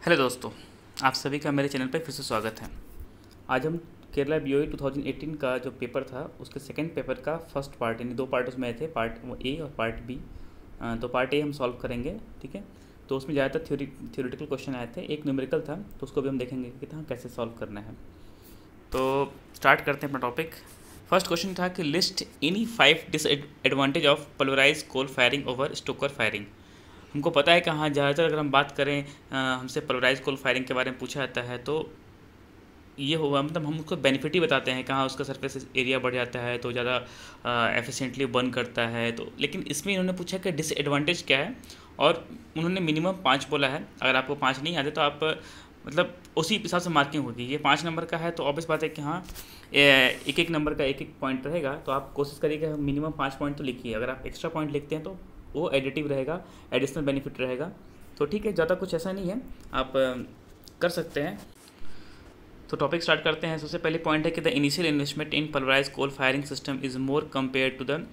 Hello दोस्तों, आप सभी का मेरे चैनल पर फिर से स्वागत है। आज हम केरला बीओई 2018 का जो पेपर था उसके सेकंड पेपर का फर्स्ट पार्ट, यानी दो पार्ट उसमें आए थे, पार्ट ए और पार्ट बी। तो पार्ट ए हम सॉल्व करेंगे, ठीक है। तो उसमें ज़्यादातर थ्योरेटिकल क्वेश्चन आए थे, एक न्यूमेरिकल था, तो उसको भी हम देखेंगे कि कैसे सॉल्व करना है। तो स्टार्ट करते हैं अपना टॉपिक। फर्स्ट क्वेश्चन था कि list any 5 disadvantage of pulverise coal firing over stoker firing. हमको पता है कि हाँ, ज़्यादातर अगर हम बात करें हमसे पल्वराइज कोल फायरिंग के बारे में पूछा जाता है तो ये होगा, मतलब हम उसको बेनिफिट ही बताते हैं कि हाँ उसका सरफेस एरिया बढ़ जाता है तो ज़्यादा एफिशिएंटली बर्न करता है। तो लेकिन इसमें इन्होंने पूछा कि डिसएडवांटेज क्या है, और उन्होंने मिनिमम 5 बोला है। अगर आपको 5 नहीं आते तो आप मतलब उसी हिसाब से मार्किंग होगी। ये 5 नंबर का है तो ऑब्वियस बात है कि हाँ एक एक नंबर का एक एक पॉइंट रहेगा, तो आप कोशिश करिएगा मिनिमम 5 पॉइंट तो लिखिए। अगर आप एक्स्ट्रा पॉइंट लिखते हैं तो वो एडिटिव रहेगा, एडिशनल बेनिफिट रहेगा। तो ठीक है, ज़्यादा कुछ ऐसा नहीं है, आप कर सकते हैं। तो टॉपिक स्टार्ट करते हैं। सबसे पहले पॉइंट है कि the initial investment in pulverise coal firing system is more compare to the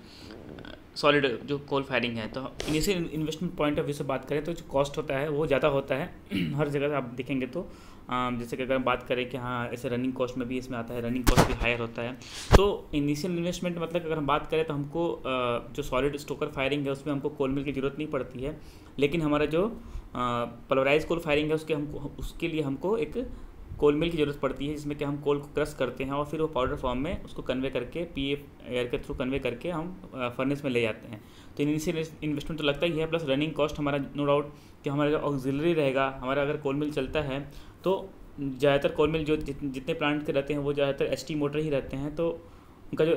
solid जो कोल फायरिंग है। तो initial investment point of view से बात करें तो जो कॉस्ट होता है वो ज़्यादा होता है हर जगह आप देखेंगे तो जैसे कि अगर हम बात करें कि हाँ ऐसे रनिंग कॉस्ट में भी इसमें आता है, रनिंग कॉस्ट भी हायर होता है। तो इनिशियल इन्वेस्टमेंट मतलब अगर हम बात करें तो हमको जो सॉलिड स्टोकर फायरिंग है उसमें हमको कोल मिल की ज़रूरत नहीं पड़ती है, लेकिन हमारा जो पल्वराइज कोल फायरिंग है उसके लिए हमको एक कोल मिल की ज़रूरत पड़ती है, जिसमें कि हम कोल को क्रश करते हैं और फिर वो पाउडर फॉर्म में उसको कन्वे करके पीएफ एयर के थ्रू कन्वे करके हम फर्नेस में ले जाते हैं। तो इनिशियल इन्वेस्टमेंट तो लगता ही है, प्लस रनिंग कॉस्ट हमारा नो डाउट कि हमारा जो ऑक्सिलरी रहेगा, हमारा अगर कोल मिल चलता है तो ज़्यादातर कोल मिल जो जितने प्लांट के रहते हैं वो ज़्यादातर एचटी मोटर ही रहते हैं। तो उनका जो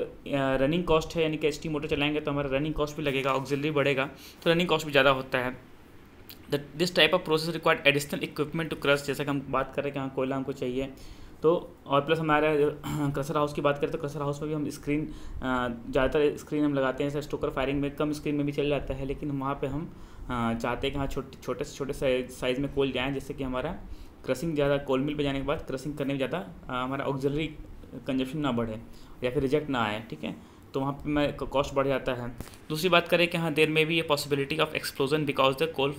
रनिंग कॉस्ट है, यानी कि एचटी मोटर चलाएंगे तो हमारा रनिंग कॉस्ट भी लगेगा, ऑक्सिलरी बढ़ेगा, तो रनिंग कॉस्ट भी ज़्यादा होता है। This type of process required additional equipment to crush, जैसा कि हम बात कर रहे हैं कि हाँ कोयला हमको चाहिए। तो और प्लस हमारा क्रशर हाउस की बात करें तो क्रशर हाउस में भी हम स्क्रीन ज़्यादातर स्क्रीन हम लगाते हैं। जैसे स्टोकर फायरिंग में कम स्क्रीन में भी चल जाता है, लेकिन वहाँ पे हम चाहते हैं कि हाँ छोटे से छोटे साइज़ में कोल जाएँ, जिससे कि हमारा क्रशिंग ज़्यादा कोल मिल पर जाने के बाद क्रशिंग करने में ज़्यादा हमारा ऑक्सिलरी कंजप्शन ना बढ़े या फिर रिजेक्ट ना आए, ठीक है। तो वहाँ पे मैं कॉस्ट बढ़ जाता है। दूसरी बात करें कि हाँ देर में भी ये possibility of explosion because the coal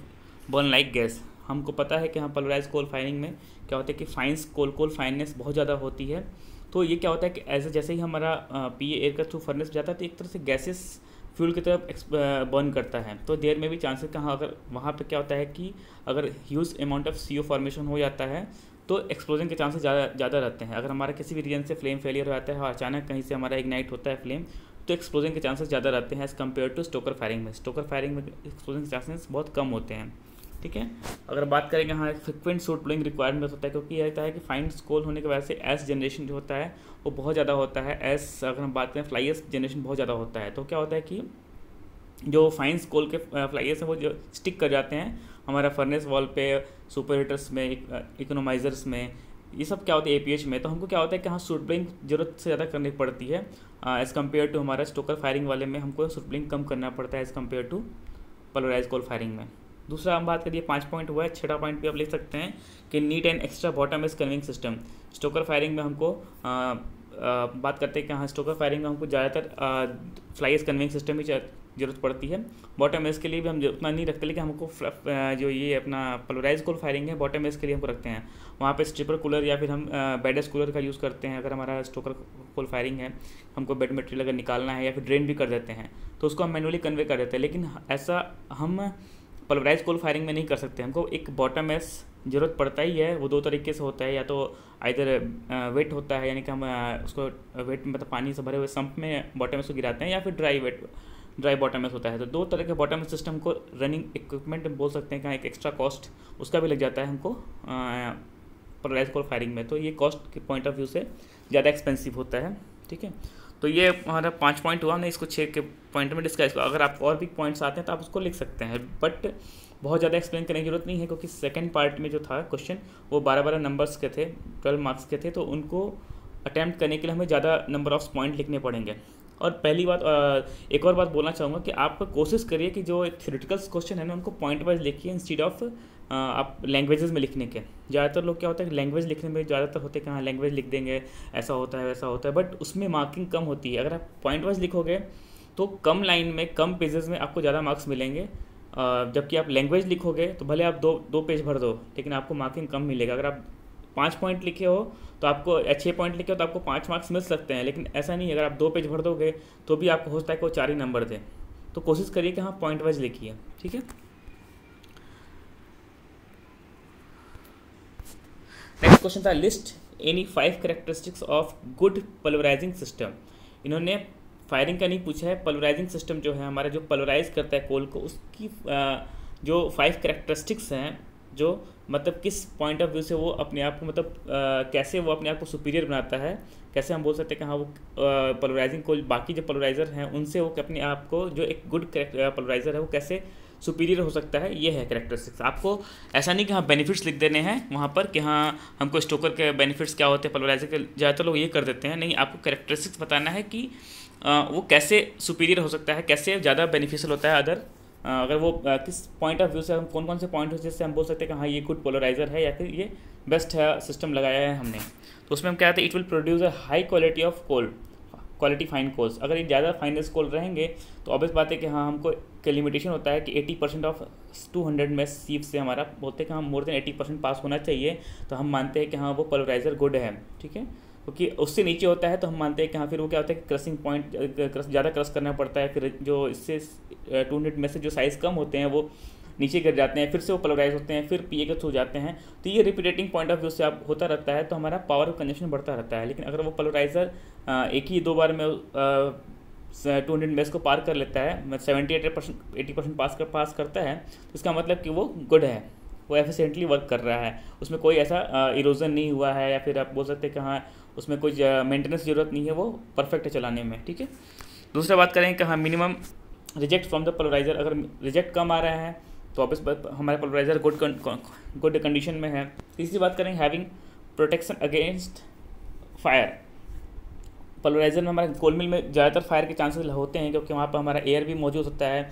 burn like gas. हमको पता है कि हाँ पल्वराइज कोल फायरिंग में क्या होता है कि फाइंस कोल फाइननेस बहुत ज़्यादा होती है। तो ये क्या होता है कि जैसे ही हमारा पीए एयर का थ्रू फर्नेस जाता है तो एक तरह से गैसेस फ्यूल की तरफ बर्न करता है। तो देर में भी चांसेस कि हाँ अगर वहाँ पे क्या होता है कि अगर huge amount of CO formation हो जाता है तो एक्सप्लोजन के चांसेस ज़्यादा रहते हैं। अगर हमारा किसी भी रीजन से फ्लेम फेलियर हो जाता है और अचानक कहीं से हमारा इग्नाइट होता है फ्लेम, तो एक्सप्लोजन के चांसेस ज़्यादा रहते हैं as compare to stoker firing में। स्टोकर फायरिंग में एक्सप्लोजन के चांसेस बहुत कम होते हैं, ठीक है। अगर बात करेंगे हाँ फ्रिक्वेंट सूट ब्लोइंग रिक्वायरमेंट होता है, क्योंकि यह रहता है कि फाइन कोल होने की वजह से एस जनरेशन जो होता है वो बहुत ज़्यादा होता है। अगर हम बात करें फ्लाई एस जनरेशन बहुत ज़्यादा होता है। तो क्या होता है कि जो फाइन्स कोल के फ्लाइएस हैं वो जो स्टिक कर जाते हैं हमारा फर्नेस वॉल पे, सुपर हीटर्स में, इकोनोमाइजर्स में, ये सब क्या होता है APH में। तो हमको क्या होता है कि हाँ सूट ब्लिंग ज़रूरत से ज़्यादा करनी पड़ती है एज़ कम्पेयर टू हमारा स्टोकर फायरिंग वाले में हमको सूट ब्लिंग कम करना पड़ता है as compare to pulverise coal firing में। दूसरा हम बात करिए 5 पॉइंट हुआ है, छठा पॉइंट भी आप लिख सकते हैं कि need and extra bottom ash conveying system. Stoker firing में हमको बात करते हैं कि हाँ स्टोकर फायरिंग में हमको ज़्यादातर फ्लाई एज कन्विंग सिस्टम ही ज़रूरत पड़ती है। बॉटम एज के लिए भी हम उतना नहीं रखते, लेकिन हमको जो ये अपना पल्वराइज कोल फायरिंग है बॉटम एज के लिए हमको रखते हैं। वहाँ पे स्ट्रिपर कूलर या फिर हम बेडेस कूलर का यूज़ करते हैं। अगर हमारा स्टोकर कोल फायरिंग है, हमको बेड मटेरियल अगर निकालना है या फिर ड्रेन भी कर देते हैं तो उसको हम मैनुअली कन्वे कर देते हैं। लेकिन ऐसा हम पल्वराइज कोल फायरिंग में नहीं कर सकते। हमको एक बॉटम एस ज़रूरत पड़ता ही है। वो दो तरीके से होता है, या तो इधर वेट होता है, यानी कि हम उसको वेट मतलब पानी से भरे हुए संप में बॉटम एस को गिराते हैं, या फिर ड्राई बॉटम एस होता है। तो दो तरह के बॉटम एस सिस्टम को रनिंग इक्विपमेंट बोल सकते हैं कि एक एक्स्ट्रा कॉस्ट उसका भी लग जाता है हमको पल्वराइज कोल फायरिंग में। तो ये कॉस्ट के पॉइंट ऑफ व्यू से ज़्यादा एक्सपेंसिव होता है, ठीक है। तो ये हमारा 5 पॉइंट हुआ, हमने इसको 6 के पॉइंट में डिस्कस किया। अगर आपको और भी पॉइंट्स आते हैं तो आप उसको लिख सकते हैं, बट बहुत ज़्यादा एक्सप्लेन करने की जरूरत नहीं है, क्योंकि सेकंड पार्ट में जो था क्वेश्चन वो 12 नंबर्स के थे, 12 मार्क्स के थे। तो उनको अटैम्प्ट करने के लिए हमें ज़्यादा नंबर ऑफ पॉइंट लिखने पड़ेंगे। और पहली बात एक और बात बोलना चाहूँगा कि आप कोशिश करिए कि जो थ्योरेटिकल क्वेश्चन है ना उनको पॉइंट वाइज लिखिए इंस्टीड ऑफ आप लैंग्वेजेस में लिखने के। ज़्यादातर लोग क्या होता है कि लैंग्वेज लिखने में ज़्यादातर होते हैं कि हाँ लैंग्वेज लिख देंगे, ऐसा होता है वैसा होता है, बट उसमें मार्किंग कम होती है। अगर आप पॉइंट वाइज लिखोगे तो कम लाइन में कम पेजेस में आपको ज़्यादा मार्क्स मिलेंगे जबकि आप लैंग्वेज लिखोगे तो भले आप दो पेज भर दो, लेकिन आपको मार्किंग कम मिलेगा। अगर आप 5 पॉइंट लिखे हो तो आपको 6 पॉइंट लिखे हो तो आपको 5 मार्क्स मिल सकते हैं, लेकिन ऐसा नहीं है। अगर आप 2 पेज भर दोगे तो भी आपको हो सकता है कि वो 4 ही नंबर दें। तो कोशिश करिए कि हाँ पॉइंट वाइज लिखिए, ठीक है। नेक्स्ट क्वेश्चन था list any 5 characteristics of good pulverising system. इन्होंने फायरिंग का नहीं पूछा है, पल्वराइजिंग सिस्टम जो है हमारा, जो पल्वराइज करता है कोल को, उसकी जो 5 कैरेक्टरिस्टिक्स हैं, जो मतलब किस पॉइंट ऑफ व्यू से वो अपने आप को मतलब कैसे वो अपने आप को सुपीरियर बनाता है, कैसे हम बोल सकते हैं कि हाँ वो पल्वराइजिंग को बाकी जो पल्वराइज़र हैं उनसे वो अपने आप को, जो एक गुड पल्वराइज़र है वो कैसे सुपीरियर हो सकता है, ये है कैरेक्टरिस्टिक्स। आपको ऐसा नहीं कि हाँ बेनिफिट्स लिख देने हैं वहाँ पर कि हाँ हमको स्टोकर के बेनिफिट्स क्या होते हैं पल्वराइजर के, ज़्यादातर लोग ये कर देते हैं। नहीं, आपको कैरेक्टरिस्टिक्स बताना है कि वो कैसे सुपीरियर हो सकता है, कैसे ज़्यादा बेनिफिशियल होता है अदर, अगर वो किस पॉइंट ऑफ व्यू से, हम कौन कौन से पॉइंट जिससे हम बोल सकते हैं कि हाँ ये गुड पोलराइजर है या फिर ये बेस्ट है सिस्टम लगाया है हमने। तो उसमें हम क्या कहते हैं, it will produce a high quality of coal, quality fine coals. अगर ये ज़्यादा फाइनेस्ट कोल रहेंगे तो ऑब्वियस बात है कि हाँ हमको एक लिमिटेशन होता है कि 80% ऑफ 200 में सीव से हमारा बोलते हैं कि हम मोर देन 80% पास होना चाहिए, तो हम मानते हैं कि हाँ वो पोलराइजर गुड है, ठीक है। क्योंकि उससे नीचे होता है तो हम मानते हैं कि हाँ फिर वो क्या होता है कि क्रसिंग पॉइंट ज़्यादा क्रस करना पड़ता है, फिर जो इससे 200 में से जो साइज़ कम होते हैं वो नीचे गिर जाते हैं, फिर से वो पोलराइज होते हैं, फिर पीए के थ्रू जाते हैं। तो ये रिपीटेटिंग पॉइंट ऑफ व्यू से आप होता रहता है, तो हमारा पावर कंजप्शन बढ़ता रहता है। लेकिन अगर वो पोलराइजर एक ही 2 बार में 200 मेस को पार कर लेता है, 70-80% पास करता है, तो इसका मतलब कि वो गुड है, वो एफिशिएंटली वर्क कर रहा है, उसमें कोई ऐसा इरोजन नहीं हुआ है, या फिर आप बोल सकते हैं कि हाँ उसमें कोई मेंटेनेंस ज़रूरत नहीं है, वो परफेक्ट है चलाने में, ठीक है। दूसरा बात करें कि हाँ minimum reject from the pulveriser, अगर रिजेक्ट कम आ रहा है तो ऑब्वियस हमारा पोलराइजर गुड कंडीशन में है। तीसरी बात करें having protection against fire. Pulveriser में हमारे कोल मिल में ज़्यादातर फायर के चांसेस होते हैं, क्योंकि वहाँ पर हमारा एयर भी मौजूद होता है,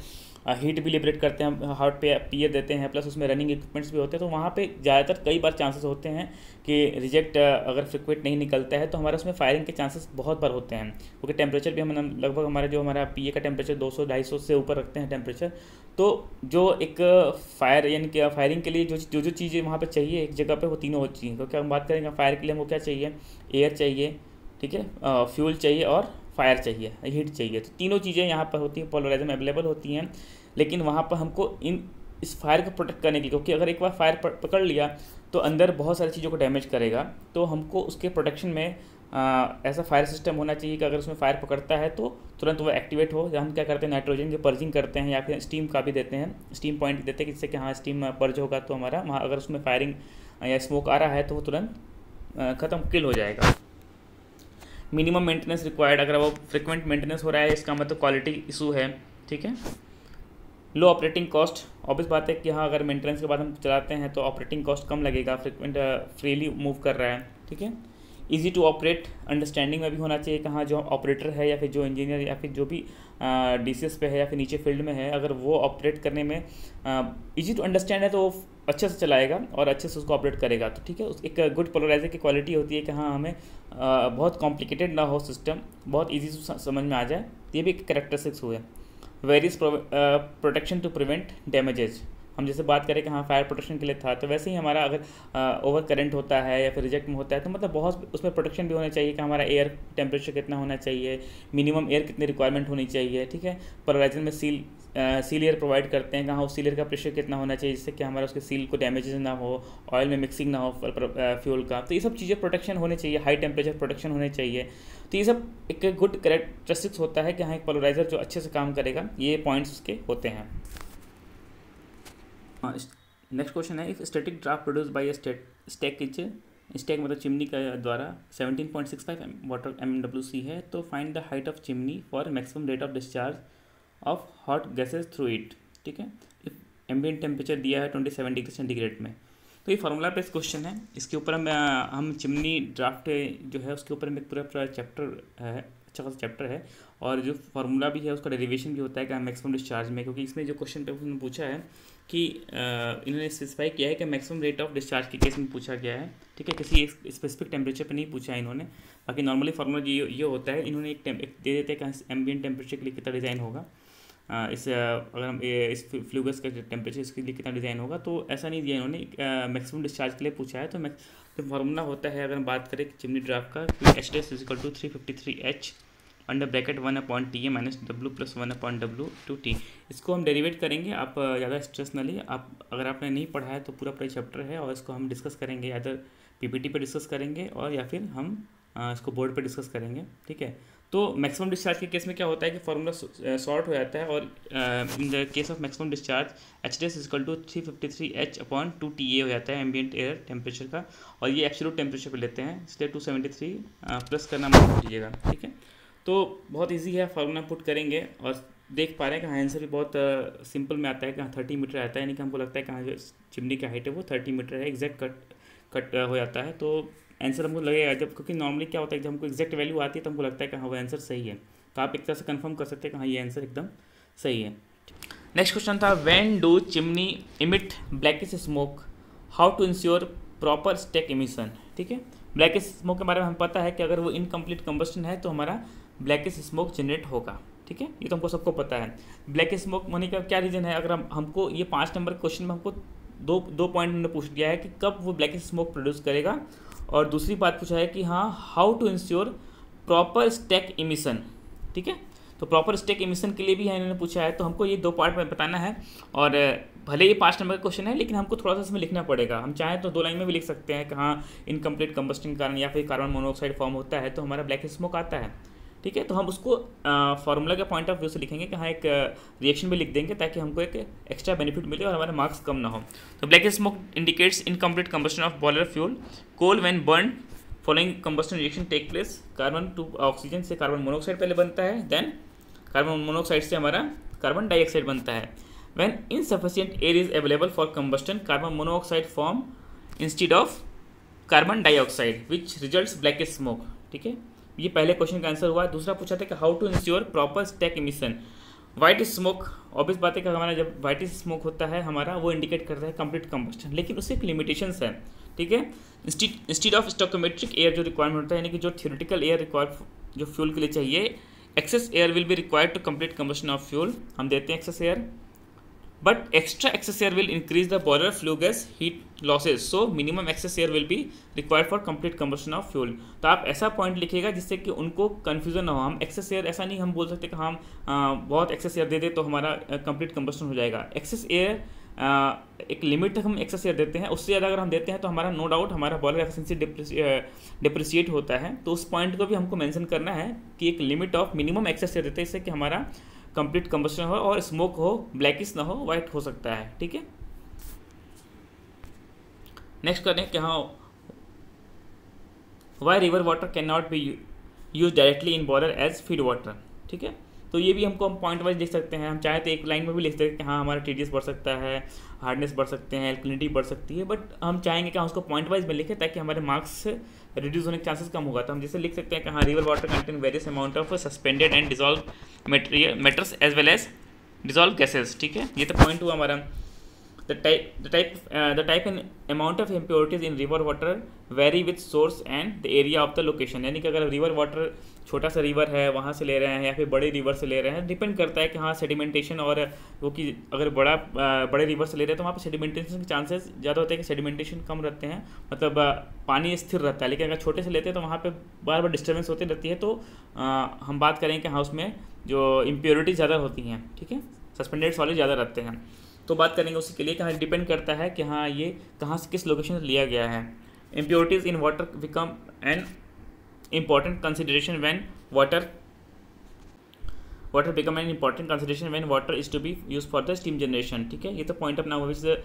हीट भी लिबरेट करते हैं, हॉट पे पीयर देते हैं, प्लस उसमें रनिंग इक्विपमेंट्स भी होते हैं। तो वहाँ पे ज़्यादातर कई बार चांसेस होते हैं कि रिजेक्ट अगर फ्रिक्वेंट नहीं निकलता है तो हमारा उसमें फायरिंग के चांसेस बहुत बार होते हैं, क्योंकि टेम्परेचर भी हम लगभग हमारा पीए का टेम्परेचर 200-250 से ऊपर रखते हैं टेम्परेचर। तो जो एक फायर यानी कि फायरिंग के लिए जो चीज़ें वहाँ पर चाहिए एक जगह पर, वो तीनों चाहिए। क्योंकि हम बात करेंगे फायर के लिए हमको क्या चाहिए, एयर चाहिए, ठीक है, फ्यूल चाहिए और फायर चाहिए, हीट चाहिए। तो तीनों चीज़ें यहाँ पर होती हैं, पोलराइजर में अवेलेबल होती हैं। लेकिन वहाँ पर हमको इस फायर को प्रोटेक्ट करने के लिए, क्योंकि अगर एक बार फायर पकड़ लिया तो अंदर बहुत सारी चीज़ों को डैमेज करेगा, तो हमको उसके प्रोटेक्शन में ऐसा फायर सिस्टम होना चाहिए कि अगर उसमें फायर पकड़ता है तो तुरंत वो एक्टिवेट हो। हम क्या करते हैं, नाइट्रोजन की पर्जिंग करते हैं, या फिर स्टीम का भी देते हैं, स्टीम पॉइंट देते हैं, जिससे कि हाँ स्टीम पर्ज होगा तो हमारा वहाँ अगर उसमें फायरिंग या स्मोक आ रहा है तो वो तुरंत ख़त्म, किल हो जाएगा। मिनिमम मेंटेनेंस रिक्वायर्ड, अगर वो फ्रिक्वेंट मेंटेनेंस हो रहा है इसका मतलब क्वालिटी इशू है, ठीक है। लो ऑपरेटिंग कॉस्ट, ऑब्वियस बात है कि हाँ अगर मेंटेनेंस के बाद हम चलाते हैं तो ऑपरेटिंग कॉस्ट कम लगेगा, फ्रिक्वेंट फ्रीली मूव कर रहा है, ठीक है। इजी टू ऑपरेट, अंडरस्टैंडिंग में भी होना चाहिए कि हाँ जो ऑपरेटर है या फिर जो इंजीनियर या फिर जो भी डीसीएस पे है या फिर नीचे फील्ड में है, अगर वो ऑपरेट करने में इजी टू अंडरस्टैंड है तो वो अच्छे से चलाएगा और अच्छे से उसको ऑपरेट करेगा। तो ठीक है, एक गुड पोलराइजर की क्वालिटी होती है कि हाँ हमें बहुत कॉम्प्लिकेटेड ना हो सिस्टम, बहुत ईजी समझ में आ जाए, ये भी एक कैरेक्टरिस्टिक्स हुए। Various protection to prevent damages, हम जैसे बात करें कि हाँ फायर प्रोटेक्शन के लिए था, तो वैसे ही हमारा अगर ओवर करंट होता है या फिर रिजेक्ट में होता है तो मतलब बहुत उसमें प्रोटेक्शन भी होना चाहिए कि हमारा एयर टेम्परेचर कितना होना चाहिए, मिनिमम एयर कितनी रिक्वायरमेंट होनी चाहिए, ठीक है। पोलराइजर में सील एयर प्रोवाइड करते हैं, कहाँ उस सील एयर का प्रेशर कितना होना चाहिए जिससे कि हमारा उसके सील को डैमेजेस ना हो, ऑयल में मिक्सिंग ना हो फ्यूल का। तो ये सब चीज़ें प्रोटेक्शन होने चाहिए, हाई टेम्परेचर प्रोटेक्शन होने चाहिए। तो ये सब एक गुड कैरेक्टरिस्टिक्स होता है कि हाँ एक पोलराइजर जो अच्छे से काम करेगा, ये पॉइंट्स उसके होते हैं। नेक्स्ट क्वेश्चन है, if static draft produce by a stack मतलब चिमनी का द्वारा 17.65 वाटर MWC है, तो find the height of chimney for maximum rate of discharge of hot gases through it, ठीक है। इफ एम्बिएंट टेम्परेचर दिया है 27 डिग्री सेंटीग्रेड में। तो ये फार्मूला बेस्ड क्वेश्चन है, इसके ऊपर हम चिमनी ड्राफ्ट जो है उसके ऊपर में पूरा चैप्टर है, अच्छा खासा चैप्टर है, और जो फार्मूला भी है उसका डेरिवेशन भी होता है कि मैक्सिमम डिस्चार्ज में, क्योंकि इसमें जो क्वेश्चन पेपर में पूछा है कि इन्होंने स्पेसिफाई किया है कि मैक्सिमम रेट ऑफ डिस्चार्ज के केस में पूछा गया है, ठीक है। किसी एक स्पेसिफिक टेम्परेचर पे नहीं पूछा है इन्होंने, बाकी नॉर्मली फार्मूला ये होता है, इन्होंने एक दे देते हैं कि एम्बिएंट टेम्परेचर के लिए कितना डिज़ाइन होगा, अगर हम इस फ्लू गैस का टेम्परेचर इसके लिए कितना डिज़ाइन होगा, तो ऐसा नहीं दिया इन्होंने, मैक्सिमम डिस्चार्ज के लिए पूछा है। तो फार्मूला होता है, अगर हम बात करें चिमनी ड्राफ्ट का, एच डेस is equal to 353H under bracket 1/TA minus W plus 1/W to T। इसको हम डेरिवेट करेंगे, आप ज़्यादा स्ट्रेस ना लिए। आप अगर आपने नहीं पढ़ा है तो पूरा चैप्टर है और इसको हम डिस्कस करेंगे, या तो PPT पे डिस्कस करेंगे और या फिर हम इसको बोर्ड पे डिस्कस करेंगे, ठीक है। तो मैक्सिमम डिस्चार्ज के केस में क्या होता है कि फार्मूला शॉर्ट हो जाता है, और in the case of maximum discharge H डेस इज इक्वल टू 353H/2TA हो जाता है एम्बिएंट एयर टेम्परेचर का, और ये एब्सोल्यूट टेम्परेचर पे लेते हैं, इसलिए 273 प्लस करना मत कीजिएगा, ठीक है। तो बहुत इजी है, फार्मूला पुट करेंगे और देख पा रहे हैं कि आंसर भी बहुत सिंपल में आता है कि 30 मीटर आता है, यानी कि हमको लगता है कि जो चिमनी की हाइट है वो 30 मीटर है, एग्जैक्ट कट हो जाता है। तो आंसर हमको लगेगा जब, क्योंकि नॉर्मली क्या होता है जब हमको एग्जैक्ट वैल्यू आती है तो हमको लगता है कि हाँ वो आंसर सही है, तो आप एक तरह से कंफर्म कर सकते हैं कि हाँ ये आंसर एकदम सही है। नेक्स्ट क्वेश्चन था, when do chimney emit blackish smoke, how to ensure proper stack emission, ठीक है। ब्लैकिश स्मोक के बारे में हमें पता है कि अगर वो इनकम्प्लीट कंबस्टन है तो हमारा ब्लैकिश स्मोक जनरेट होगा, ठीक है, ये तो हमको सबको पता है। ब्लैकिश स्मोक होने का क्या रीज़न है, अगर हमको ये 5 नंबर क्वेश्चन में हमको दो पॉइंट उन्होंने पूछ दिया है कि कब वो ब्लैकिश स्मोक प्रोड्यूस करेगा, और दूसरी बात पूछा है कि हाँ how to ensure proper stack emission, ठीक है। तो प्रॉपर स्टैक इमिशन के लिए भी इन्होंने पूछा है, तो हमको ये 2 पार्ट में बताना है, और भले ये 5 नंबर का क्वेश्चन है लेकिन हमको थोड़ा सा इसमें लिखना पड़ेगा। हम चाहें तो 2 लाइन में भी लिख सकते हैं कि हाँ इनकम्प्लीट कंबस्टिंग के कारण या फिर कार्बन मोनोऑक्साइड फॉर्म होता है तो हमारा ब्लैकिश स्मोक आता है, ठीक है। तो हम उसको फार्मूला के पॉइंट ऑफ व्यू से लिखेंगे कि हाँ एक रिएक्शन भी लिख देंगे ताकि हमको एक एक्स्ट्रा बेनिफिट मिले और हमारे मार्क्स कम ना हो। तो blackish smoke indicates incomplete combustion of boiler fuel, coal when burn following combustion reaction take place, carbon to oxygen से कार्बन मोनोऑक्साइड पहले बनता है, देन कार्बन मोनोऑक्साइड से हमारा कार्बन डाइऑक्साइड बनता है। When insufficient air is available for combustion, carbon monoxide form instead of carbon dioxide which results blackish smoke, ठीक है। ये पहले क्वेश्चन का आंसर हुआ। दूसरा पूछा था कि how to ensure proper stack emission, white smoke, obvious बात है कि हमारा जब वाइट स्मोक होता है हमारा वो इंडिकेट करता है कंप्लीट कंबस्टन, लेकिन उससे एक लिमिटेशंस है, ठीक है। इंस्टेड ऑफ स्टोइकोमेट्रिक एयर जो रिक्वायरमेंट होता है, यानी कि जो थ्योरेटिकल एयर रिक्वायर जो फ्यूल के लिए चाहिए, excess air will be required to complete combustion of fuel, हम देते हैं excess air, but extra excess air will increase the boiler flue gas heat losses, so minimum excess air will be required for complete combustion of fuel. तो आप ऐसा point लिखिएगा जिससे कि उनको कन्फ्यूजन ना हो। हम एक्सेस एयर ऐसा नहीं हम बोल सकते कि हम बहुत एक्सेस एयर दे दे तो हमारा कंप्लीट कंबस्टन हो जाएगा। एक्सेस एयर एक लिमिट तक हम एक्सेस एयर देते हैं, उससे ज़्यादा अगर हम देते हैं तो हमारा नो डाउट हमारा बॉयलर एफिशिएंसी डिप्रिशिएट होता है। तो उस पॉइंट को भी हमको मेंशन करना है कि एक limit of minimum excess air देते हैं, इससे कि हमारा कंप्लीट कंबस्टन हो और स्मोक हो, ब्लैकिश ना हो, वाइट हो सकता है, ठीक है। नेक्स्ट करें कि हाँ why river water can not be use directly in boiler as feed water, ठीक है। तो ये भी हमको हम पॉइंट वाइज लिख सकते हैं, हम चाहे तो एक लाइन में भी लिख सकते हैं कि हाँ हमारा TDS बढ़ सकता है, हार्डनेस बढ़ सकते हैं, एल्कलिनिटी बढ़ सकती है, बट हम चाहेंगे कि हम उसको पॉइंट वाइज में लिखें ताकि हमारे मार्क्स रिड्यूस होने के चांसेस कम होगा। तो हम जैसे लिख सकते हैं कि हाँ river water contain various amount of suspended and dissolve matters as well as dissolve gases, ठीक है। ये तो पॉइंट हुआ हमारा। The type and amount of impurities in river water vary with source and the area of the location, यानी कि अगर river water छोटा सा रिवर है वहाँ से ले रहे हैं या फिर बड़े रिवर से ले रहे हैं, डिपेंड करता है कि हाँ सेडिमेंटेशन और वो कि अगर बड़े रिवर से ले रहे हैं तो वहाँ पे सेडिमेंटेशन के चांसेस ज़्यादा होते हैं कि सेडिमेंटेशन कम रहते हैं, मतलब पानी स्थिर रहता है। लेकिन अगर छोटे से लेते हैं तो वहाँ पे बार बार डिस्टर्बेंस होती रहती है, तो हम बात करें कि हाँ उसमें जो इम्प्योरिटीज ज़्यादा होती हैं, ठीक है, सस्पेंडेड सॉलिड ज़्यादा रहते हैं। तो बात करेंगे उसी के लिए कि हाँ डिपेंड करता है कि हाँ ये कहाँ से किस लोकेशन से लिया गया है। Impurities in water become an important consideration when water become an important consideration when water is to be use for the steam generation, ठीक है। ये तो पॉइंट अपना which the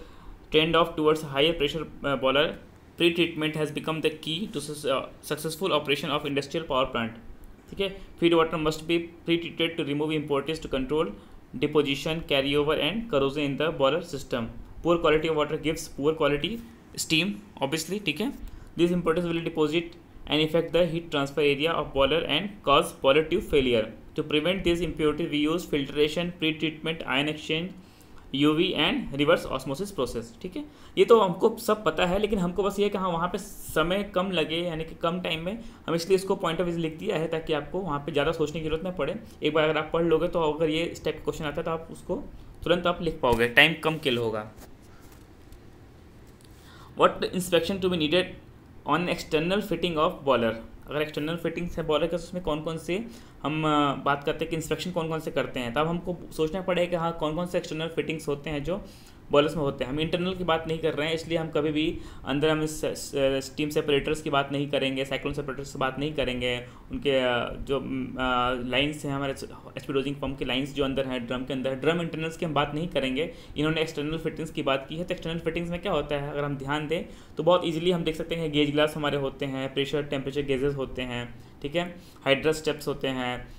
trend of towards higher pressure boiler pre treatment has become the key to successful operation of industrial power plant, ठीक है। Feed water must be pre treated to remove impurities to control deposition, carryover and corrosion in the boiler system. Poor quality of water gives poor quality steam, obviously, ठीक है। These impurities will deposit and affect the heat transfer area of boiler and cause boiler tube failure. To prevent these impurities, we use filtration, pre-treatment, ion exchange, UV and reverse osmosis process. ठीक है, ये तो हमको सब पता है, लेकिन हमको बस ये कि हाँ वहाँ पे समय कम लगे, यानी कि कम टाइम में, हम इसलिए इसको पॉइंट ऑफ व्यू लिख दिया है ताकि आपको वहाँ पे ज़्यादा सोचने की जरूरत न पड़े। एक बार अगर आप पढ़ लोगे तो अगर ये इस टाइप का क्वेश्चन आता है तो आप उसको तुरंत आप लिख पाओगे, टाइम कम किल होगा। What inspection to be needed on external fitting of boiler. अगर एक्सटर्नल फिटिंग्स है बॉयलर के, उसमें कौन कौन से हम बात करते हैं कि इंस्पेक्शन कौन कौन से करते हैं, तब हमको सोचना पड़ेगा कि हाँ कौन कौन से एक्सटर्नल फिटिंग्स होते हैं जो बॉयलर्स में होते हैं। हम इंटरनल की बात नहीं कर रहे हैं, इसलिए हम कभी भी अंदर हम स्टीम सेपरेटर्स की बात नहीं करेंगे, साइक्लोन सेपरेटर्स की बात नहीं करेंगे। उनके जो लाइन्स हैं हमारे एचपी डोजिंग पंप की लाइन्स जो अंदर हैं ड्रम के अंदर, ड्रम इंटरनल्स की हम बात नहीं करेंगे। इन्होंने एक्सटर्नल फिटिंग्स की बात की है, तो एक्सटर्नल फिटिंग्स में क्या होता है अगर हम ध्यान दें तो बहुत ईजिली हम देख सकते हैं गेज ग्लास हमारे होते हैं, प्रेशर टेम्परेचर गेजेस होते हैं, ठीक है, हाइड्रा स्टेप्स होते हैं,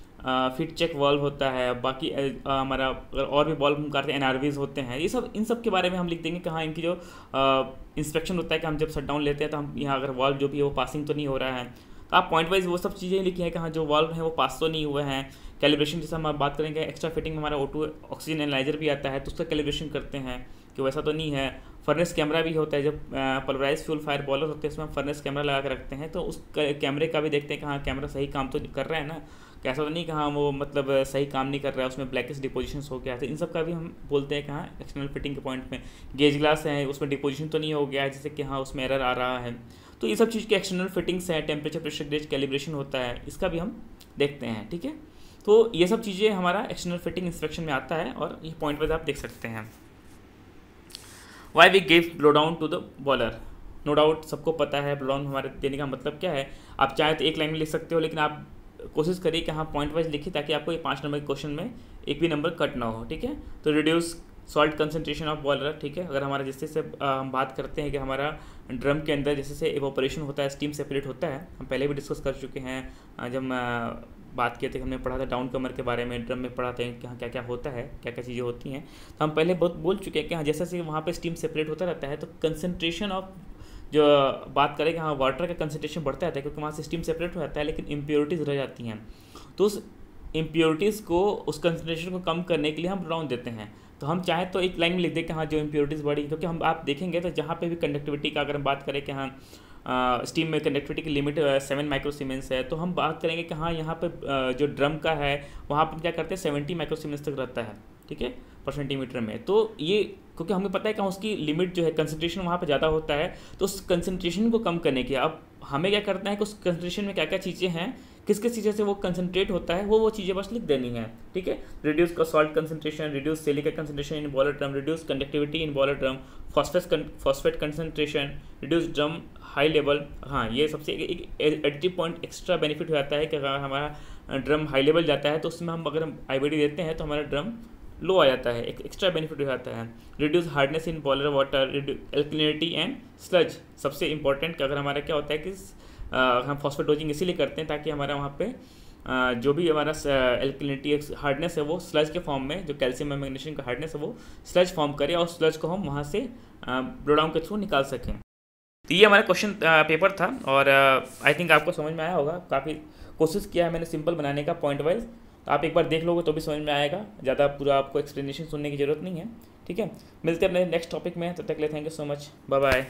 फिट चेक वॉल्व होता है, बाकी हमारा अगर और भी वॉल्व हम करते हैं एनआरवीज होते हैं। ये सब इन सब के बारे में हम लिख देंगे कि हाँ इनकी जो इंस्पेक्शन होता है कि हम जब शट डाउन लेते हैं तो हम यहाँ अगर वॉल्व जो भी है वो पासिंग तो नहीं हो रहा है, तो आप पॉइंट वाइज वो सब चीज़ें लिखी हैं कि हाँ जो वॉल्व है वो पास तो नहीं हुए हैं। कैलिब्रेशन जैसे हम बात करेंगे, एक्स्ट्रा फिटिंग में हमारा O2 ऑक्सीजन एनालाइजर भी आता है तो उसका कैलिब्रेशन करते हैं कि वैसा तो नहीं है। फर्नेस कैमरा भी होता है, जब पल्वराइज फ्यूल फायर बॉयलर होते हैं उसमें हम फर्नेस कैमरा लगा के रखते हैं तो उस कैमरे का भी देखते हैं कि हाँ कैमरा सही काम तो कर रहा है ना, कैसा तो नहीं कि हाँ वो मतलब सही काम नहीं कर रहा है, उसमें ब्लैकिश डिपोजिशंस हो गया है, तो इन सब का भी हम बोलते हैं कि हाँ एक्सटर्नल फिटिंग के पॉइंट में गेज ग्लास है उसमें डिपोजिशन तो नहीं हो गया है, जैसे कि हाँ उसमें एरर आ रहा है। तो ये सब चीज़ के एक्सटर्नल फिटिंग्स हैं, टेम्परेचर प्रेशर गेज कैलिब्रेशन होता है, इसका भी हम देखते हैं। ठीक है, तो ये सब चीज़ें हमारा एक्सटर्नल फिटिंग इंस्पेक्शन में आता है और ये पॉइंट पर आप देख सकते हैं। Why we give blow down to the boiler, no doubt सबको पता है ब्लो डाउन हमारे देने का मतलब क्या है। आप चाहे तो एक लाइन में लिख सकते हो, लेकिन आप कोशिश करिए कि हाँ पॉइंट वाइज लिखिए ताकि आपको ये 5 नंबर के क्वेश्चन में एक भी नंबर कट ना हो। ठीक है, तो reduce salt concentration of boiler. ठीक है, अगर हमारा जैसे से हम बात करते हैं कि हमारा ड्रम के अंदर जैसे से इवोपरेशन होता है, स्टीम सेपरेट होता है, हम पहले भी डिस्कस कर चुके हैं जब बात किए थे, हमने पढ़ा था डाउन कमर के बारे में, ड्रम में पढ़ा था कि हाँ क्या क्या होता है, क्या क्या चीज़ें होती हैं, तो हम पहले बहुत बोल चुके हैं कि हाँ जैसे से वहाँ पे स्टीम सेपरेट होता रहता है तो कंसंट्रेशन ऑफ जो बात करें कि हाँ वाटर का कंसंट्रेशन बढ़ता रहता है क्योंकि वहाँ से स्टीम सेपरेट हो जाता है, लेकिन इम्प्योरिटीज़ रह जाती हैं, तो उस इम्प्योरिटीज़ को उस कंसंट्रेशन को कम करने के लिए हम ब्लो डाउन देते हैं। तो हम चाहे तो एक लाइन में लिख दें कि हाँ जो इम्प्योरिटीज़ बढ़ी, क्योंकि हम आप देखेंगे तो जहाँ पे भी कंडक्टिविटी का अगर हम बात करें कि हाँ स्टीम में कंडक्टिविटी की लिमिट 7 माइक्रो सीमेंस है, तो हम बात करेंगे कि हाँ यहाँ पे जो ड्रम का है वहाँ पर क्या करते हैं 70 माइक्रो सीमेंस तक रहता है, ठीक है, पर सेंटीमीटर में। तो ये क्योंकि हमें पता है कि उसकी लिमिट जो है कंसंट्रेशन वहाँ पे ज़्यादा होता है, तो उस कंसंट्रेशन को कम करने के अब हमें क्या करना है कि उस कंसंट्रेशन में क्या क्या चीज़ें हैं, किस किस चीज़ें से वो कंसंट्रेट होता है, वो चीज़ें बस लिख देनी है। ठीक है, रिड्यूस का salt concentration, reduce silica concentration in boiler drum, reduce conductivity in boiler drum, phosphate concentration, reduce drum high level. हाँ ये सबसे एक एडिटिव पॉइंट एक्स्ट्रा बेनिफिट हो जाता है कि अगर हमारा ड्रम हाई लेवल जाता है तो उसमें हम अगर IBD देते हैं तो हमारा ड्रम लो आ जाता है, एक एक्स्ट्रा बेनिफिट हो जाता है। Reduce hardness in boiler water, alkalinity and sludge, सबसे इंपॉर्टेंट कि अगर हमारा क्या होता है कि हम फॉस्फेट डोजिंग इसीलिए करते हैं ताकि हमारा वहाँ पे जो भी हमारा एल्कलिनिटी हार्डनेस है वो स्लज के फॉर्म में, जो कैल्शियम और मैग्नीशियम का हार्डनेस है वो स्लज फॉर्म करे और स्लज को हम वहाँ से ब्लो डाउन के थ्रू निकाल सकें। तो ये हमारा क्वेश्चन पेपर था और आई थिंक आपको समझ में आया होगा। काफ़ी कोशिश किया है मैंने सिंपल बनाने का पॉइंट वाइज, तो आप एक बार देख लोगे तो भी समझ में आएगा, ज़्यादा पूरा आपको एक्सप्लेनेशन सुनने की ज़रूरत नहीं है। ठीक है, मिलते हैं अपने नेक्स्ट टॉपिक में, तब तक के लिए thank you so much, bye bye.